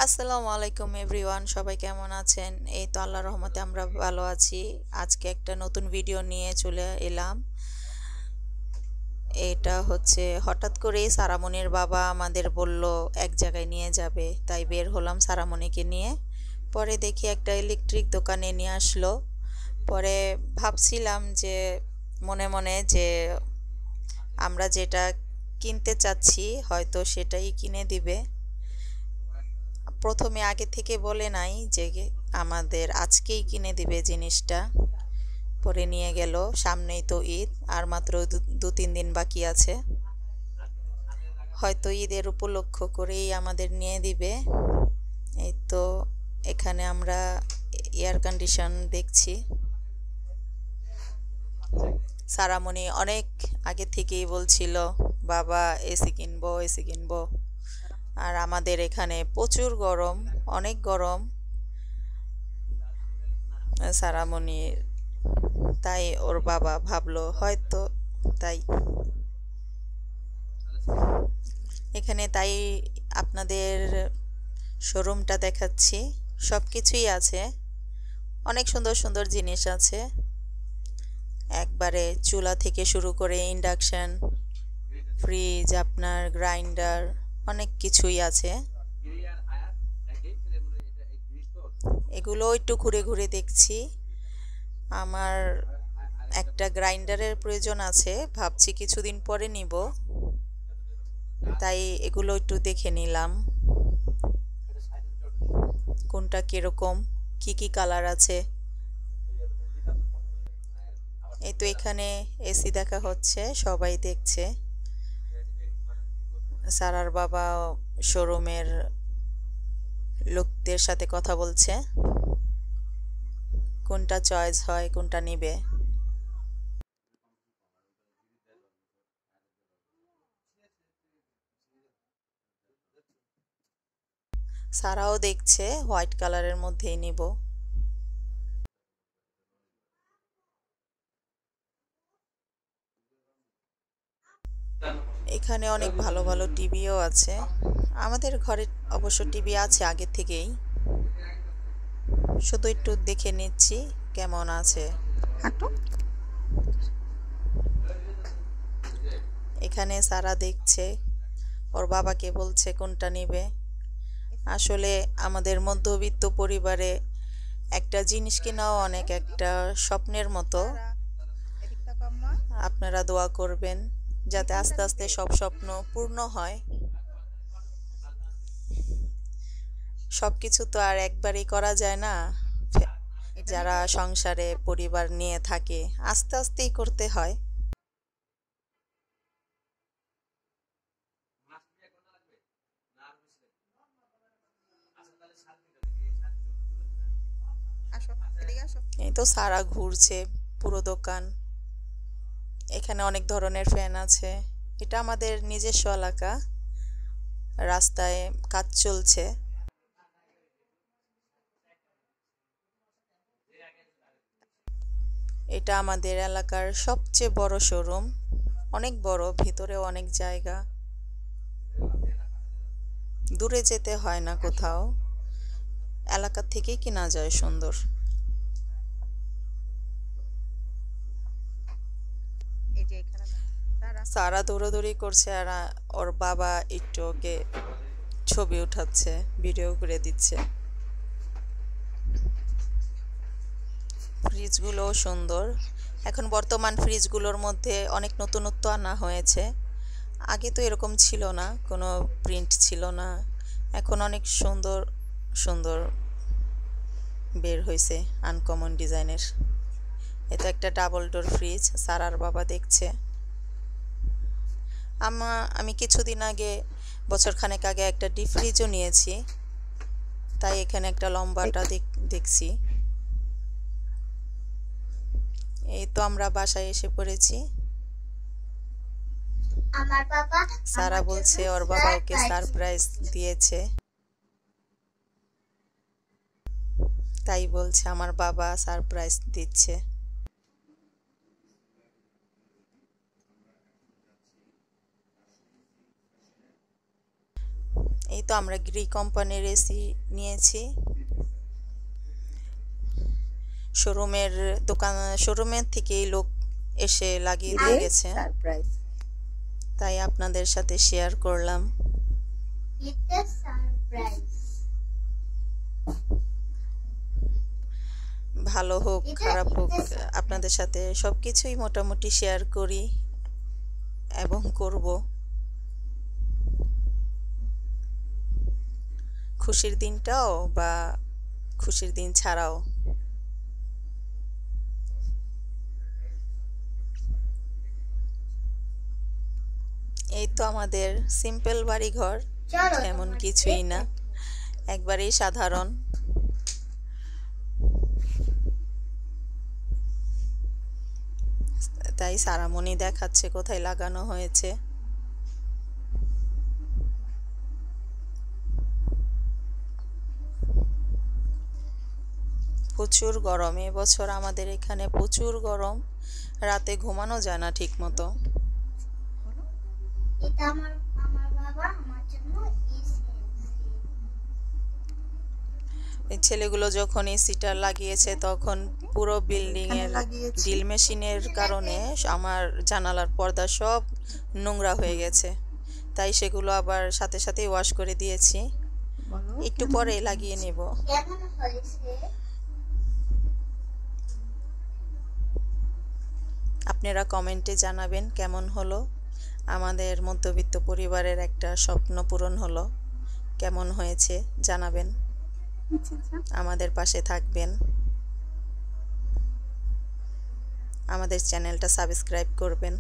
আসসালামু আলাইকুম এভরিওয়ান, সবাই কেমন আছেন? এই তো আল্লাহর রহমতে আমরা ভালো আছি। আজকে একটা নতুন ভিডিও নিয়ে চলে এলাম। এটা হচ্ছে হঠাৎ করেই সারামনির বাবা আমাদের বলল এক জায়গায় নিয়ে যাবে, তাই বের হলাম সারামনিকে নিয়ে। পরে দেখি একটা ইলেকট্রিক দোকানে নিয়ে আসলো। পরে ভাবছিলাম যে মনে মনে যে আমরা যেটা কিনতে চাচ্ছি হয়তো সেটাই কিনে দিবে। প্রথমে আগে থেকে বলে নাই যে আমাদের আজকেই কিনে দিবে জিনিসটা। পরে নিয়ে গেল। সামনেই তো ঈদ, আর মাত্র 2-3 দিন বাকি আছে। হয়তো ঈদের উপলক্ষ করেই আমাদের নিয়ে দিবে। এই তো এখানে আমরা এয়ার কন্ডিশন দেখছি। সারামণি অনেক আগে থেকেই বলছিল বাবা এসি কিনবো, এসি কিনবো। আর আমাদের এখানে প্রচুর গরম, অনেক গরম। সারামণির তাই ওর বাবা ভাবলো হয়তো তাই এখানে তাই আপনাদের শোরুমটা দেখাচ্ছি। সব কিছুই আছে, অনেক সুন্দর সুন্দর জিনিস আছে। একবারে চুলা থেকে শুরু করে ইন্ডাকশন, ফ্রিজ, আপনার গ্রাইন্ডার, অনেক কিছুই আছে। এগুলো একটু ঘুরে ঘুরে দেখছি। আমার একটা গ্রাইন্ডারের প্রয়োজন আছে, ভাবছি কিছুদিন পরে নিব, তাই এগুলো একটু দেখে নিলাম কোনটা কিরকম, কি কি কালার আছে। এই তো এখানে এসি দেখা হচ্ছে, সবাই দেখছে। সারার বাবা শোরুমের লোকদের সাথে কথা বলছে কোনটা চয়েস হয়, কোনটা নিবে। সারাও দেখছে হোয়াইট কালারের মধ্যেই নিব। এখানে অনেক ভালো ভালো টিভিও আছে। আমাদের ঘরে অবশ্য টিভি আছে আগে থেকেই, শুধু একটু দেখে নিচ্ছি কেমন আছে। হাঁটো। এখানে সারা দেখছে, ওর বাবাকে বলছে কোনটা নিবে। আসলে আমাদের মধ্যবিত্ত পরিবারে একটা জিনিস কেনাও অনেক একটা স্বপ্নের মতো। আপনারা দোয়া করবেন যাতে আস্তে আস্তে সব স্বপ্ন পূর্ণ হয়। সব কিছু তো আর একবারই করা যায় না। যারা সংসারে পরিবার নিয়ে থাকে আস্তে আস্তেই করতে হয়। আসো, এদিকে আসো। এই তো সারা ঘুরছে পুরো দোকান। এখানে অনেক ধরনের ফ্যান আছে। এটা আমাদের নিজস্ব এলাকা, রাস্তায় কাজ চলছে। এটা আমাদের এলাকার সবচেয়ে বড় শোরুম, অনেক বড়, ভিতরেও অনেক জায়গা। দূরে যেতে হয় না কোথাও, এলাকা থেকেই কেনা যায় সুন্দর। এই যে এখানে দাঁড়া। সারা দৌড়াদৌড়ি করছে, আর ওর বাবা একটু ওকে ছবি উঠাচ্ছে, ভিডিও করে দিচ্ছে। ফ্রিজগুলোও সুন্দর। এখন বর্তমান ফ্রিজগুলোর মধ্যে অনেক নতুনত্ব আনা হয়েছে। আগে তো এরকম ছিল না, কোনো প্রিন্ট ছিল না। এখন অনেক সুন্দর সুন্দর বের হয়েছে, আনকমন ডিজাইনের। এটা একটা ডাবল ডোর ফ্রিজ, সারার বাবা দেখছে। আমি কিছুদিন আগে, বছরখানেক আগে একটা ডিপ ফ্রিজও নিয়েছি, তাই এখানে একটা লম্বাটা দেখছি। এই তো আমরা বাসায় এসে পড়েছি। আমার বাবা সারা আমার জন্য বলছে ওর বাবা ওকে সারপ্রাইজ দিয়েছে, তাই বলছে আমার বাবা সারপ্রাইজ দিচ্ছে। এই তো আমরা গ্রি কোম্পানির এসি নিয়েছি। শোরুমের থেকেই লোক এসে লাগিয়ে দিয়ে গেছে, সারপ্রাইজ। তাই আপনাদের সাথে শেয়ার করলাম। এটা সারপ্রাইজ। ভালো হোক খারাপ হোক, আপনাদের সাথে সবকিছুই মোটামুটি শেয়ার করি এবং করব। খুশির দিনটাও বা খুশির দিন ছাড়াও। এই তো আমাদের সিম্পল বাড়িঘর, এমন কিছুই না, একবারেই সাধারণ। তাই সারামণি দেখাচ্ছে কোথায় লাগানো হয়েছে। প্রচুর গরম এবছর আমাদের এখানে, প্রচুর গরম, রাতে ঘুমানো যায় না ঠিক মতো। এটা আমার আমার বাবা আমার জন্য এই ছেলেগুলো যখন এসিটা লাগিয়েছে তখন পুরো বিল্ডিং এর ড্রিল মেশিনের কারণে আমার জানালার পর্দা সব নোংরা হয়ে গেছে, তাই সেগুলো আবার সাথে সাথে ওয়াশ করে দিয়েছি। একটু পরে লাগিয়ে নেব। কেমন হয়েছে? আপনারা কমেন্টে জানাবেন কেমন হলো। আমাদের মধ্যবিত্ত পরিবারের একটা স্বপ্ন পূরণ হলো। কেমন হয়েছে জানাবেন, আমাদের পাশে থাকবেন, আমাদের চ্যানেলটা সাবস্ক্রাইব করবেন।